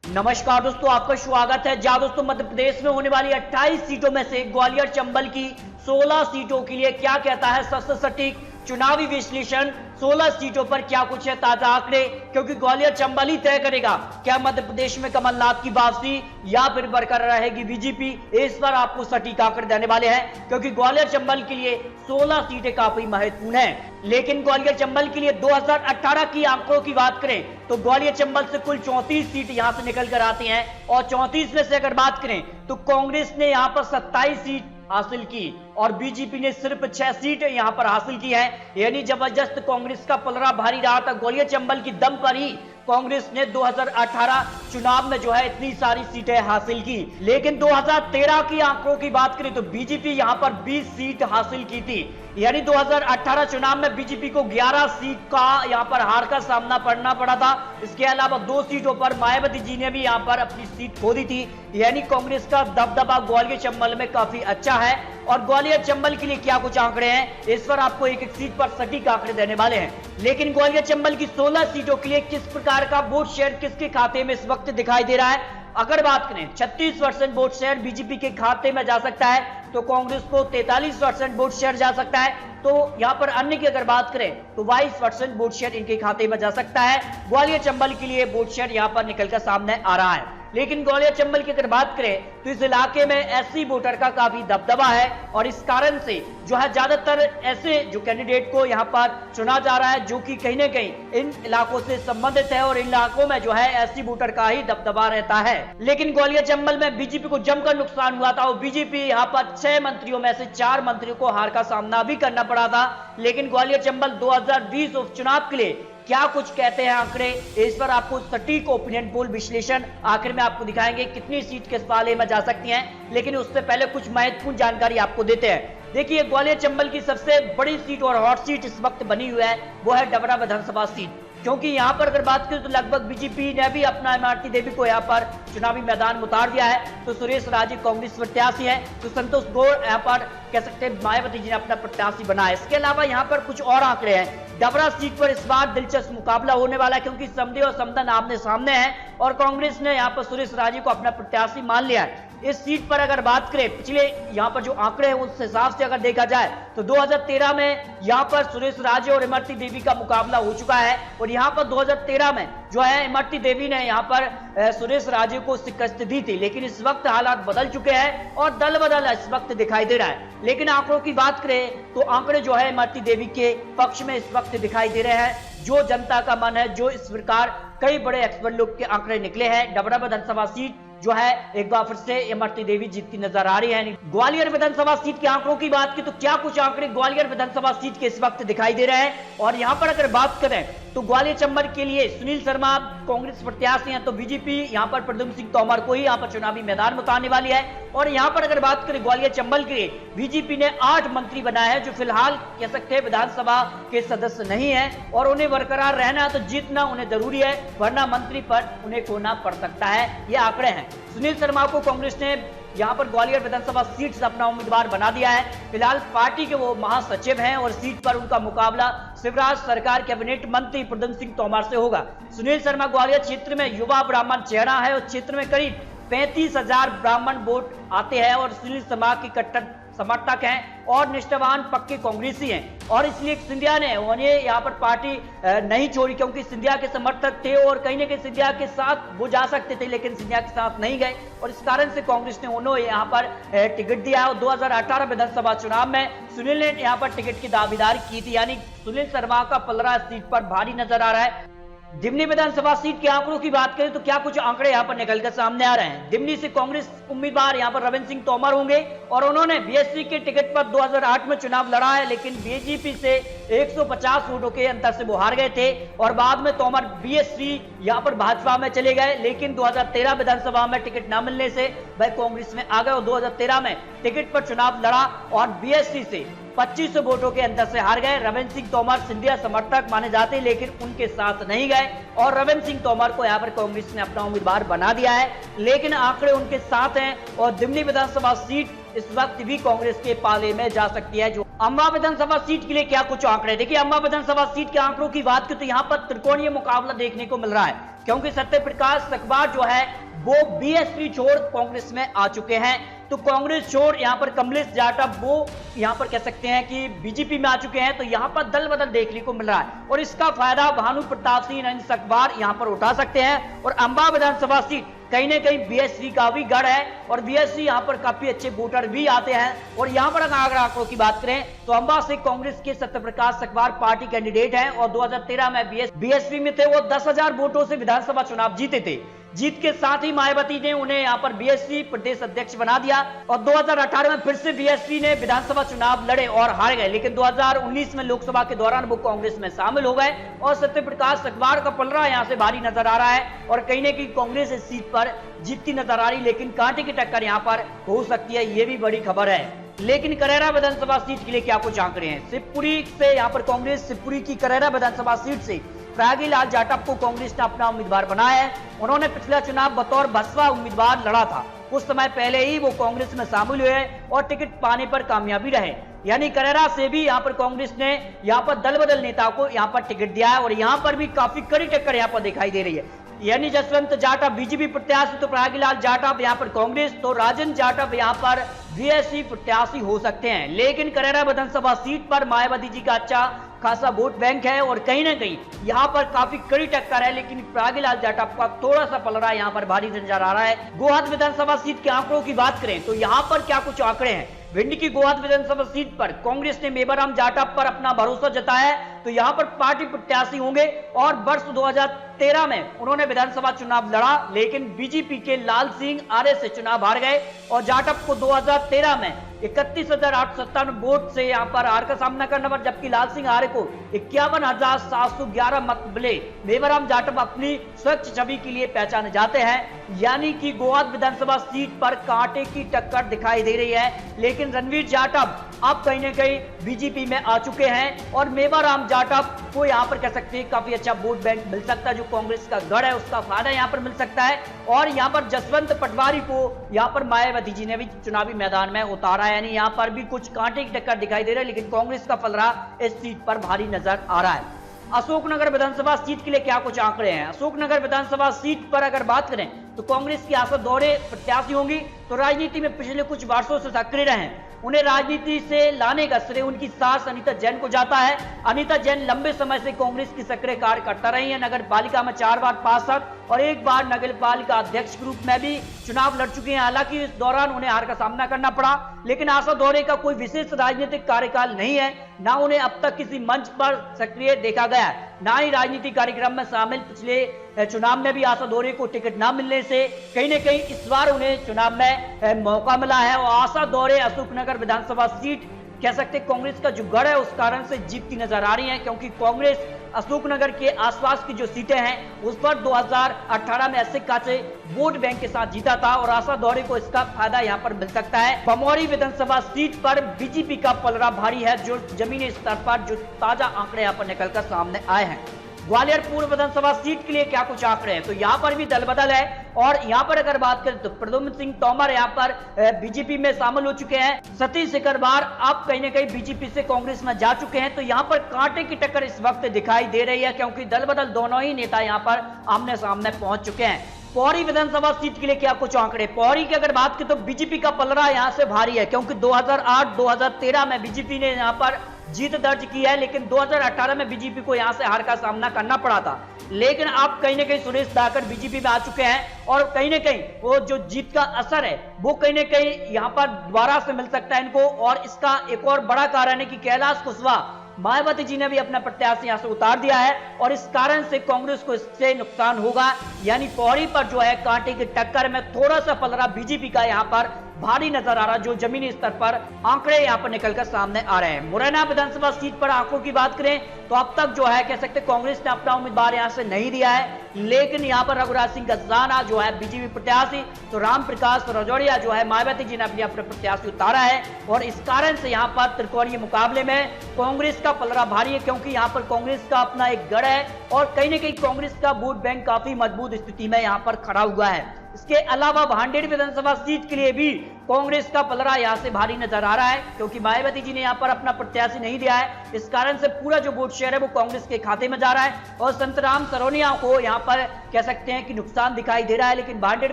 नमस्कार दोस्तों, आपका स्वागत है। जहां दोस्तों मध्य प्रदेश में होने वाली 28 सीटों में से ग्वालियर चंबल की 16 सीटों के लिए क्या कहता है सबसे सटीक चुनावी विश्लेषण। 16 सीटों पर क्या कुछ है ताजा आंकड़े, क्योंकि ग्वालियर चंबल ही तय करेगा क्या मध्य प्रदेश में कमलनाथ की वापसी या फिर बरकरार रहेगी बीजेपी। इस पर आपको सटीक आंकड़े देने वाले हैं, क्योंकि ग्वालियर चंबल के लिए 16 सीटें काफी महत्वपूर्ण हैं। लेकिन ग्वालियर चंबल के लिए 2018 की आंकड़ों की बात करें तो ग्वालियर चंबल से कुल 34 सीट यहां से निकल कर आती हैं, और 34 में से अगर बात करें तो कांग्रेस ने यहां पर 27 सीट हासिल की और बीजेपी ने सिर्फ 6 सीट यहां पर हासिल की है। यानी जबरदस्त कांग्रेस का पलड़ा भारी रहा था। ग्वालियर चंबल की दम पर ही कांग्रेस ने 2018 चुनाव में जो है इतनी सारी सीटें हासिल की। लेकिन 2013 की आंकड़ों की बात करें तो बीजेपी यहां पर 20 सीट हासिल की थी। यानी 2018 चुनाव में बीजेपी को 11 सीट का यहां पर हार का सामना करना पड़ा था। इसके अलावा 2 सीटों पर मायावती जी ने भी यहां पर अपनी सीट खो दी थी। यानी कांग्रेस का दबदबा ग्वालियर चंबल में काफी अच्छा है। और ग्वालियर चंबल के लिए क्या कुछ आंकड़े हैं, इस पर आपको एक एक सीट पर सटीक आंकड़े देने वाले हैं। लेकिन ग्वालियर चंबल की 16 सीटों के लिए किस प्रकार का वोट शेयर किसके खाते में इस वक्त दिखाई दे रहा है। अगर बात करें 36% वोट शेयर बीजेपी के खाते में जा सकता है, तो कांग्रेस को 43% वोट शेयर जा सकता है। तो यहां पर अन्य की अगर बात करें तो 22% वोट शेयर इनके खाते में जा सकता है। ग्वालियर चंबल के लिए वोट शेयर यहां पर निकलकर सामने आ रहा है। लेकिन ग्वालियर चंबल की अगर बात करें तो इस इलाके में एससी वोटर का काफी दबदबा है, और इस कारण से जो है ज्यादातर ऐसे जो कैंडिडेट को यहां पर चुना जा रहा है जो कि कहीं ना कहीं इन इलाकों से संबंधित है, और इन इलाकों में जो है एससी वोटर का ही दबदबा रहता है। लेकिन ग्वालियर चंबल में बीजेपी को जमकर नुकसान हुआ था, और बीजेपी यहां पर 6 मंत्रियों में से 4 मंत्रियों को हार का सामना भी करना पड़ा था। लेकिन ग्वालियर चंबल 2020 उपचुनाव के लिए क्या कुछ कहते हैं आंकड़े, इस पर आपको सटीक ओपिनियन पोल विश्लेषण आखिर में आपको दिखाएंगे कितनी सीट किस पाले में जा सकती हैं। लेकिन उससे पहले कुछ महत्वपूर्ण जानकारी आपको देते हैं। देखिए, ग्वालियर चंबल की सबसे बड़ी सीट और हॉट सीट इस वक्त बनी हुई है, वो है डबरा विधानसभा सीट। क्योंकि यहां पर अगर बात करें तो लगभग बीजेपी ने भी अपना इमरती देवी को यहां पर चुनावी मैदान में उतार दिया है। तो सुरेश राजे कांग्रेस प्रत्याशी है, तो संतोष गौड़ यहां पर कह सकते हैं मायावती जी ने अपना प्रत्याशी बनाया। इसके अलावा यहां पर कुछ और आंकड़े हैं। डबरा सीट पर इस बार दिलचस्प मुकाबला होने वाला है, क्योंकि समधी और समदन आमने सामने है, और कांग्रेस ने यहां पर सुरेश राजे को अपना प्रत्याशी मान लिया है। इस सीट पर अगर बात करें पिछले यहां पर जो आंकड़े हैं उस हिसाब से अगर देखा जाए तो 2013 में यहां पर सुरेश राजे और इमरती देवी का मुकाबला हो चुका है, और यहां पर 2013 में जो है इमरती देवी ने यहां पर सुरेश राजे को शिकस्त दी थी। लेकिन इस वक्त हालात बदल चुके हैं और दल बदल इस वक्त दिखाई दे रहा है। लेकिन आंकड़ों की बात करें तो आंकड़े जो है इमरती देवी के पक्ष में इस वक्त दिखाई दे रहे हैं। जो जनता का मन है, जो इस प्रकार कई बड़े एक्सपर्ट लोग के आंकड़े निकले हैं, डबरा विधानसभा सीट जो है एक बार फिर से इमरती देवी जीतती नजर आ रही है। ग्वालियर विधानसभा सीट के आंकड़ों की बात की तो क्या कुछ आंकड़े ग्वालियर विधानसभा सीट के इस वक्त दिखाई दे रहे हैं। और यहां पर अगर बात करें तो ग्वालियर चंबल के लिए सुनील शर्मा कांग्रेस प्रत्याशी हैं, तो बीजेपी यहां पर प्रद्युम्न सिंह तोमर को ही यहां पर चुनावी मैदान में उतारने वाली है। और यहां पर अगर बात करें ग्वालियर चंबल के लिए बीजेपी ने 8 मंत्री बनाए हैं, जो फिलहाल कह सकते हैं विधानसभा के सदस्य नहीं है, और उन्हें बरकरार रहना है तो जीतना उन्हें जरूरी है, वरना मंत्री पद उन्हें खोना पड़ सकता है। ये आंकड़े हैं। सुनील शर्मा को कांग्रेस ने यहां पर ग्वालियर विधानसभा सीट से अपना उम्मीदवार बना दिया है। फिलहाल पार्टी के वो महासचिव हैं, और सीट पर उनका मुकाबला शिवराज सरकार कैबिनेट मंत्री प्रद्युम्न सिंह तोमर से होगा। सुनील शर्मा ग्वालियर क्षेत्र में युवा ब्राह्मण चेहरा है, और क्षेत्र में करीब 35,000 ब्राह्मण वोट आते हैं, और सुनील शर्मा की कट्टर समर्थक हैं और निष्ठावान पक्के कांग्रेसी हैं, और इसलिए सिंधिया ने उन्हें यहाँ पर पार्टी नहीं छोड़ी, क्योंकि सिंधिया के समर्थक थे और कहीं ना कहीं सिंधिया के साथ वो जा सकते थे, लेकिन सिंधिया के साथ नहीं गए, और इस कारण से कांग्रेस ने उन्हें यहाँ पर टिकट दिया। और 2018 विधानसभा चुनाव में सुनील ने यहाँ पर टिकट की दावेदारी की थी। यानी सुनील शर्मा का पलड़ा सीट पर भारी नजर आ रहा है। दिमनी विधानसभा सीट के आंकड़ों की बात करें तो क्या कुछ आंकड़े यहां पर निकलकर सामने आ रहे हैं। दिमनी से कांग्रेस उम्मीदवार यहां पर रविंद्र सिंह तोमर होंगे, और उन्होंने बीएसपी के टिकट पर 2008 में चुनाव लड़ा है, लेकिन बीजेपी से 150 वोटों के अंतर से वो हार गए थे, और बाद में तोमर बीएसपी यहां पर भाजपा में चले गए। लेकिन 2013 विधानसभा में टिकट न मिलने से वह कांग्रेस में आ गए, और 2013 में टिकट पर चुनाव लड़ा और बीएसपी से 2500 वोटों के अंतर से हार गए। रविंद्र सिंह तोमर सिंधिया समर्थक माने जाते, लेकिन उनके साथ नहीं गए, और रविंद्र सिंह तोमर को यहां पर कांग्रेस ने अपना उम्मीदवार बना दिया है। लेकिन आंकड़े उनके साथ हैं, और दिमनी विधानसभा सीट इस वक्त भी कांग्रेस के पाले में जा सकती है। जो अंबा विधानसभा सीट के लिए क्या कुछ आंकड़े। देखिए, अंबा विधानसभा सीट के आंकड़ों की बात करें तो यहां पर त्रिकोणीय मुकाबला देखने को मिल रहा है, क्योंकि सत्य प्रकाश सकबार जो है वो बीएसपी छोड़ कांग्रेस में आ चुके हैं। तो कांग्रेस छोड़ यहां पर कमलेश जाटव वो यहां पर कह सकते हैं कि बीजेपी में आ चुके हैं। तो यहां पर दल बदल देखने को मिल रहा है और इसका फायदा भानु प्रताप सिंह नरेंद्र सकबार यहां पर उठा सकते हैं। और अंबा विधानसभा सीट कहीं ना कहीं बीएसपी का भी गढ़ है और बीएसपी यहां पर काफी अच्छे वोटर भी आते हैं। और यहां पर अगर आंकड़ों की बात करें तो अंबा से कांग्रेस के सत्यप्रकाश सकबार पार्टी कैंडिडेट हैं और 2013 में बीएसपी में थे। वो 10,000 वोटों से विधानसभा चुनाव जीते थे। जीत के साथ ही मायावती ने उन्हें यहां पर बीएसपी प्रदेश अध्यक्ष बना दिया और 2018 में फिर से बीएसपी ने विधानसभा चुनाव लड़े और हार गए। लेकिन 2019 में लोकसभा के दौरान वो कांग्रेस में शामिल हो गए और सत्यप्रकाश सकबार का पलड़ा यहां से भारी नजर आ रहा है और कहीं ना कहीं कांग्रेस इस सीट पर जीतती नजर आ रही, लेकिन कांटे की टक्कर यहां पर हो सकती है, ये भी बड़ी खबर है। लेकिन करेरा विधानसभा सीट के लिए क्या कुछ आंकड़े हैं। शिवपुरी से यहां पर कांग्रेस शिवपुरी की करेरा विधानसभा सीट से प्रयागीलाल जाटव को कांग्रेस ने अपना उम्मीदवार बनाया है। उन्होंने पिछला चुनाव बतौर बसपा उम्मीदवार लड़ा था, कुछ समय पहले ही वो कांग्रेस में शामिल हुए और टिकट पाने पर कामयाबी रहे। यानी करेरा से भी यहां पर कांग्रेस ने यहां पर दल बदल नेता को यहां पर टिकट दिया है और यहां पर भी काफी कड़ी टक्कर यहां पर दिखाई दे रही है। यानी जसवंत जाटव बीजेपी प्रत्याशी तो प्रयागीलाल जाटव यहां पर कांग्रेस, तो राजन जाटव यहां पर बीएसपी प्रत्याशी हो सकते हैं। लेकिन करेरा विधानसभा सीट पर मायावती जी का अच्छा खासा वोट बैंक है और कहीं ना कहीं यहां पर काफी कड़ी टक्कर है, लेकिन प्रयागीलाल जाटव का थोड़ा सा पलड़ा यहां पर भारी नजर आ रहा है। गोहद विधानसभा सीट के आंकड़ों की बात करें तो यहां पर क्या कुछ आंकड़े हैं। भिंड की गोहद विधानसभा सीट पर कांग्रेस ने मेवाराम जाटव पर अपना भरोसा जताया है, तो यहां पर पार्टी प्रत्याशी होंगे और वर्ष 2013 में उन्होंने विधानसभा चुनाव लड़ा, लेकिन बीजेपी के लाल सिंह आर्य से चुनाव हार गए और जाटव को 2013 में 31,857 वोट से यहां पर हार का सामना करना पड़ा, जबकि लाल सिंह आर्य को 51,711 मत मिले। मेवाराम जाटव अपनी स्वच्छ छवि के लिए पहचाने जाते हैं। यानी कि गोहद विधानसभा सीट पर कांटे की टक्कर दिखाई दे रही है, लेकिन रणवीर जाटव अब कहीं ना कहीं बीजेपी में आ चुके हैं और मेवाराम जाटव को यहां पर कह सकते हैं काफी अच्छा वोट बैंक मिल सकता है। जो कांग्रेस का गढ़ है उसका फायदा यहां पर मिल सकता है और यहां पर जसवंत पटवारी को यहां पर मायावती जी ने भी चुनावी मैदान में उतारा है। यानी यहां पर भी कुछ कांटे की टक्कर दिखाई दे रहा है, लेकिन कांग्रेस का पलड़ा इस सीट पर भारी नजर आ रहा है। अशोकनगर विधानसभा सीट के लिए क्या कुछ आंकड़े हैं। अशोकनगर विधानसभा सीट पर अगर बात करें तो कांग्रेस की आशा दौरे प्रत्याशी होंगी, तो राजनीति में पिछले कुछ वर्षों से सक्रिय रहे। उन्हें राजनीति से लाने का श्रेय उनकी सास अनीता जैन को जाता है। अनीता जैन लंबे समय से कांग्रेस की सक्रिय कार्यकर्ता रही है। नगर पालिका में 4 बार पार्षद और 1 बार नगर पालिका अध्यक्ष के रूप में भी चुनाव लड़ चुके हैं। हालांकि इस दौरान उन्हें हार का सामना करना पड़ा, लेकिन आशा दौरे का कोई विशेष राजनीतिक कार्यकाल नहीं है। ना उन्हें अब तक किसी मंच पर सक्रिय देखा गया, ना ही राजनीतिक कार्यक्रम में शामिल। पिछले चुनाव में भी आशा दौरे को टिकट न मिलने से कहीं न कहीं इस बार उन्हें चुनाव में मौका मिला है और आशा दौरे अशोकनगर विधानसभा सीट कह सकते कांग्रेस का जो गढ़ है उस कारण से जीतती नजर आ रही है, क्योंकि कांग्रेस अशोकनगर के आसपास की जो सीटें हैं उस पर 2018 में ऐसे खासे वोट बैंक के साथ जीता था और आशा दौरे को इसका फायदा यहां पर मिल सकता है। बमौरी विधानसभा सीट पर बीजेपी का पलड़ा भारी है, जो जमीनी स्तर पर जो ताजा आंकड़े यहां पर निकलकर सामने आए हैं। ग्वालियर पूर्व विधानसभा सीट के लिए क्या कुछ आंकड़े हैं, तो यहां पर भी दल बदल है और यहां पर अगर बात करें तो प्रद्युम्न सिंह तोमर यहां पर बीजेपी में शामिल हो चुके हैं। सतीश सिकरवार अब कहीं ना कहीं बीजेपी से कांग्रेस में जा चुके हैं। तो यहां पर कांटे की टक्कर इस वक्त दिखाई दे रही है, क्योंकि दल बदल दोनों ही नेता यहां पर आमने सामने पहुंच चुके हैं। पौड़ी विधानसभा सीट के लिए क्या कुछ आंकड़े। पौड़ी की अगर बात करें तो बीजेपी का पलड़ा यहां से भारी है, क्योंकि 2008-2013 में बीजेपी ने यहां पर जीत दर्ज की है, लेकिन 2018 में बीजेपी को यहां से हार का सामना करना पड़ा था। लेकिन अब कहीं ना कहीं सुरेश धाकर बीजेपी में आ चुके हैं और कहीं ना कहीं वो जो जीत का असर है वो कहीं ना कहीं यहां पर दोबारा से मिल सकता है इनको। और इसका एक और बड़ा कारण है कि कैलाश कुशवाहा मायावती जी ने भी अपना प्रत्याशी यहां से उतार दिया है और इस कारण से कांग्रेस को इससे नुकसान होगा। यानी पौड़ी पर जो है कांटे की टक्कर में थोड़ा सा पलड़ा बीजेपी का यहां पर भारी नजर आ रहा, जो जमीनी स्तर पर आंकड़े यहां पर निकलकर सामने आ रहे हैं। मुरैना विधानसभा सीट पर आंकड़ों की बात करें तो अब तक जो है कह सकते कांग्रेस ने अपना उम्मीदवार यहां से नहीं दिया है, लेकिन यहां पर रघुराज सिंह गजाना जो है बीजेपी प्रत्याशी, तो राम प्रकाश रजौड़िया जो है मायावती जी ने अपने प्रत्याशी उतारा है और इस कारण से यहां पर त्रिकोणीय मुकाबले में कांग्रेस का पलड़ा भारी है, क्योंकि यहां पर कांग्रेस का अपना एक गढ़ है और कहीं ना कहीं कांग्रेस का वोट बैंक काफी मजबूत स्थिति में यहां पर खड़ा हुआ है। इसके अलावा भांडेर विधानसभा सीट के लिए भी कांग्रेस का पलड़ा यहां से भारी नजर आ रहा है, क्योंकि मायावती जी ने यहां पर अपना प्रत्याशी नहीं दिया है। इस कारण से पूरा जो वोट शेयर है वो कांग्रेस के खाते में जा रहा है और संतराम सरोनिया को यहां पर कह सकते हैं कि नुकसान दिखाई दे रहा है, लेकिन भांडेर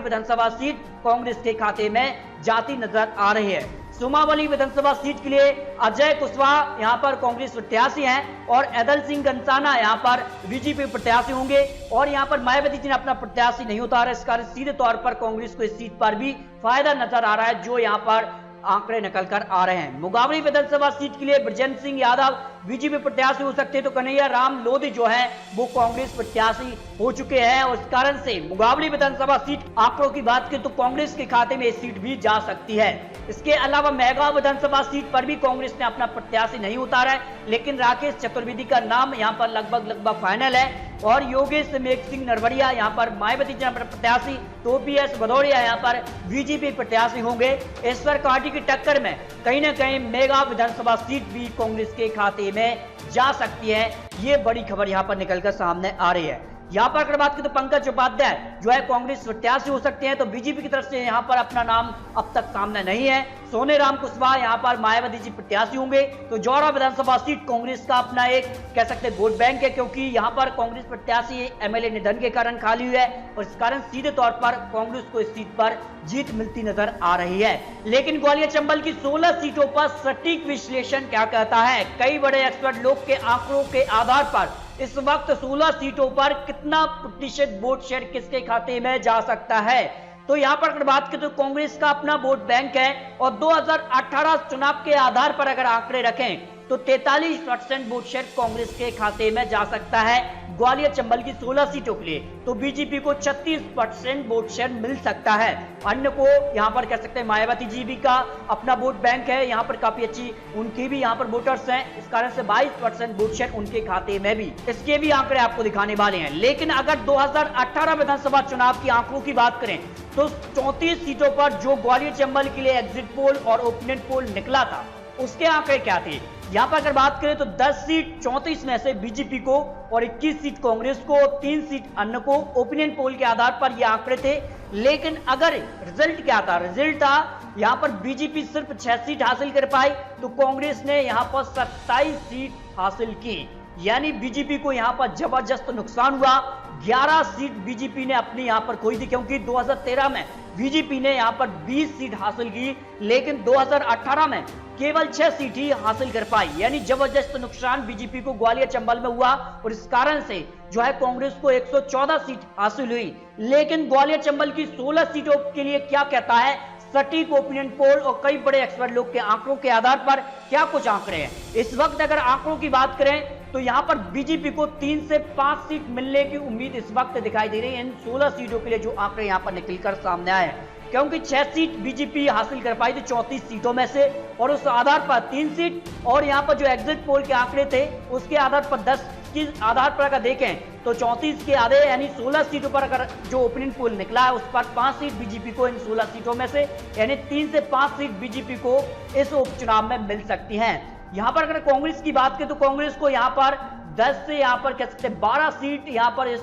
विधानसभा सीट कांग्रेस के खाते में जाती नजर आ रही है। सुमावली विधानसभा सीट के लिए अजय कुशवाहा यहां पर कांग्रेस प्रत्याशी हैं और ऐदल सिंह गंसाना यहां पर बीजेपी प्रत्याशी होंगे और यहां पर मायावती जी ने अपना प्रत्याशी नहीं उतारा। इस कारण सीधे तौर पर कांग्रेस को इस सीट पर भी फायदा नजर आ रहा है, जो यहां पर आंकड़े निकल कर आ रहे हैं। मुगावली विधानसभा सीट के लिए ब्रजेंद्र सिंह यादव बीजेपी प्रत्याशी हो सकते हैं, तो कन्हैया राम लोधी जो है वो कांग्रेस प्रत्याशी हो चुके हैं और इस कारण से मुगावली विधानसभा सीट आंकड़ों की बात करें तो कांग्रेस के खाते में ये सीट भी जा सकती है। इसके अलावा मेहगांव विधानसभा सीट पर भी कांग्रेस ने अपना प्रत्याशी नहीं उतारा है, लेकिन राकेश चतुर्वेदी का नाम यहां पर लगभग फाइनल है और योगेश मेघ सिंह नरवरिया यहां पर मायावती जी प्रत्याशी, तो पीएस भदौरिया यहां पर बीजेपी प्रत्याशी होंगे। ईश्वर कांटी की टक्कर में कहीं ना कहीं मेहगांव विधानसभा सीट भी कांग्रेस के खाते में जा सकती है। ये बड़ी खबर यहां पर निकलकर सामने आ रही है। यहां पर अगर बात करें तो पंकज उपाध्याय जो है कांग्रेस प्रत्याशी हो सकते हैं, तो बीजेपी की तरफ से यहां पर अपना नाम अब तक सामने नहीं है। सोनेराम कुशवाहा यहां पर मायावती जी प्रत्याशी होंगे, तो जौरा विधानसभा सीट कांग्रेस का अपना एक कह सकते हैं वोट बैंक है, क्योंकि यहां पर कांग्रेस प्रत्याशी एमएलए निधन के कारण खाली हुई है और इस कारण सीधे तौर पर कांग्रेस को इस सीट पर जीत मिलती नजर आ रही है। लेकिन ग्वालियर चंबल की 16 सीटों पर सटीक विश्लेषण क्या कहता है? कई बड़े एक्सपर्ट लोग के आंकड़ों के आधार पर इस वक्त 16 सीटों पर कितना प्रतिशत वोट शेयर किसके खाते में जा सकता है? तो यहां पर अगर बात करें तो कांग्रेस का अपना वोट बैंक है और 2018 चुनाव के आधार पर अगर आंकड़े रखें तो 43% वोट शेयर कांग्रेस के खाते में जा सकता है ग्वालियर चंबल की 16 सीटों के लिए, तो बीजेपी को 36% वोट शेयर मिल सकता है। अन्य को यहां पर कह सकते हैं मायावती जी भी का अपना वोट बैंक है, यहां पर काफी अच्छी उनकी भी यहां पर वोटर्स हैं, इस कारण से 22% वोट शेयर उनके खाते में भी। इसके भी आंकड़े आपको दिखाने वाले हैं। लेकिन अगर 2018 विधानसभा चुनाव की आंकड़ों की बात करें तो 34 सीटों पर जो ग्वालियर चंबल के लिए एग्जिट पोल और ओपिनियन पोल निकला था उसके आंकड़े क्या थे? यहां पर अगर बात करें तो 10 सीट 34 में से बीजेपी को और 21 सीट कांग्रेस को, 3 सीट अन्य को। ओपिनियन पोल के आधार पर ये आंकड़े थे। लेकिन अगर रिजल्ट क्या था? रिजल्ट था यहां पर बीजेपी सिर्फ 6 सीट हासिल कर पाई, तो कांग्रेस ने यहां पर 27 सीट हासिल की, यानी बीजेपी को यहां पर जबरदस्त नुकसान हुआ। 11 सीट बीजेपी ने अपनी यहां पर खोई थी, क्योंकि 2013 में बीजेपी ने यहां पर 20 सीट हासिल की, लेकिन 2018 में केवल 6 सीट ही हासिल कर पाई, यानी जबरदस्त नुकसान बीजेपी को ग्वालियर चंबल में हुआ और इस कारण से जो है कांग्रेस को 114 सीट हासिल हुई। लेकिन ग्वालियर चंबल की 16 सीटों के लिए क्या कहता है सटीक ओपिनियन पोल और कई बड़े एक्सपर्ट लोग के आंकड़ों के आधार पर क्या कुछ आंकड़े हैं? इस वक्त अगर आंकड़ों की बात करें तो यहां पर बीजेपी को 3 से 5 सीट मिलने की उम्मीद इस वक्त दिखाई दे रही है इन 16 सीटों के लिए, जो आंकड़े यहां पर निकलकर सामने आए हैं। क्योंकि 6 सीट बीजेपी हासिल कर पाई थी 34 सीटों में से, और उस आधार पर 3 सीट और यहां पर जो एग्जिट पोल के आंकड़े थे उसके आधार पर 10 के आधार पर अगर देखें तो 34 के आधे यानी 16 सीटों पर अगर जो ओपिनियन पोल निकला है उस पर 5 सीट बीजेपी को इन 16 सीटों में से, यानी 3 से 5 सीट बीजेपी को इस उपचुनाव में मिल सकती हैं। यहां पर अगर कांग्रेस की बात करें तो कांग्रेस को यहां पर 10 से यहां पर कह सकते हैं 12 सीट यहां पर इस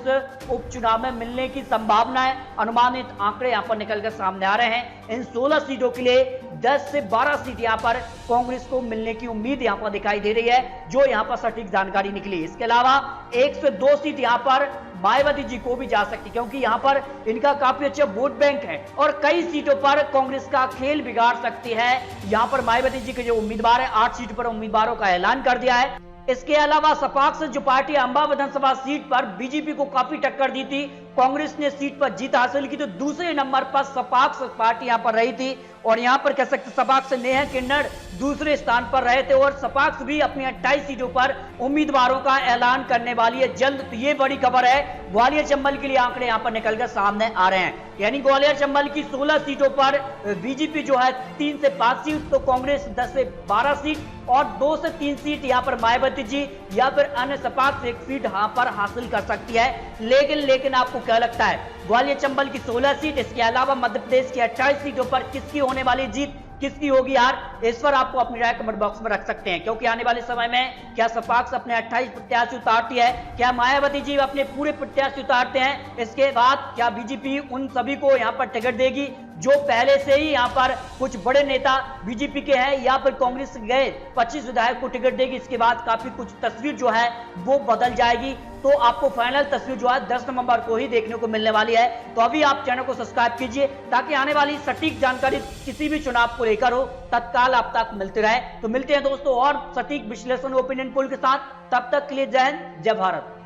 उपचुनाव में मिलने की संभावना है। अनुमानित आंकड़े यहां पर निकलकर सामने आ रहे हैं। इन 16 सीटों के लिए 10 से 12 सीट यहां पर कांग्रेस को मिलने की उम्मीद यहां पर दिखाई दे रही है, जो यहां पर सटीक जानकारी निकली। इसके अलावा 1 से 2 सीट यहां पर मायावती जी को भी जा सकती, क्योंकि यहां पर इनका काफी अच्छा वोट बैंक है और कई सीटों पर कांग्रेस का खेल बिगाड़ सकती है। यहां पर मायावती जी के जो उम्मीदवार है 8 सीट पर उम्मीदवारों का ऐलान कर दिया है। इसके अलावा सपाक्स जो पार्टी अंबा विधानसभा सीट पर बीजेपी को काफी टक्कर दी थी, कांग्रेस ने सीट पर जीत हासिल की, तो दूसरे नंबर पर सपाक्स पार्टी यहां पर रही थी और यहां पर कह सकते सपाक्स नेहा किन्नर दूसरे स्थान पर रहे थे और सपाक्स भी अपनी 28 सीटों पर उम्मीदवारों का ऐलान करने वाली है जल्द। तो ये बड़ी खबर है। ग्वालियर चंबल के लिए आंकड़े यहां पर निकलकर सामने आ रहे हैं, यानी ग्वालियर चंबल की 16 सीटों पर बीजेपी जो है 3 से 5 सीट, तो कांग्रेस 10 से 12 सीट और 2 से 3 सीट यहां पर मायावती जी या फिर अन्य सपाक्स 1 सीट यहां पर हासिल कर सकती है। लेकिन आपको क्या लगता है? ग्वालियर चंबल की 16 सीट, इसके अलावा मध्य प्रदेश की 28 सीटों पर किसकी होने वाली जीत? किसकी होगी यार, इस पर आपको अपनी राय कमेंट बॉक्स में रख सकते हैं। क्योंकि आने वाले समय में क्या सपाक्स अपने 28 प्रत्याशी उतारती है, क्या मायावती जी अपने पूरे प्रत्याशी उतारते हैं, इसके बाद क्या बीजेपी उन सभी को यहां पर टिकट देगी जो पहले से ही यहां पर कुछ बड़े नेता बीजेपी के हैं, या फिर कांग्रेस गए 25 विधायक को टिकट देगी। इसके बाद काफी कुछ तस्वीर जो है वो बदल जाएगी। तो आपको फाइनल तस्वीर जो है 10 नवंबर को ही देखने को मिलने वाली है। तो अभी आप चैनल को सब्सक्राइब कीजिए ताकि आने वाली सटीक जानकारी किसी भी चुनाव को लेकर हो तत्काल आप तक मिलते रहे। तो मिलते हैं दोस्तों और सटीक विश्लेषण ओपिनियन पोल के साथ, तब तक के लिए जय हिंद, जय भारत।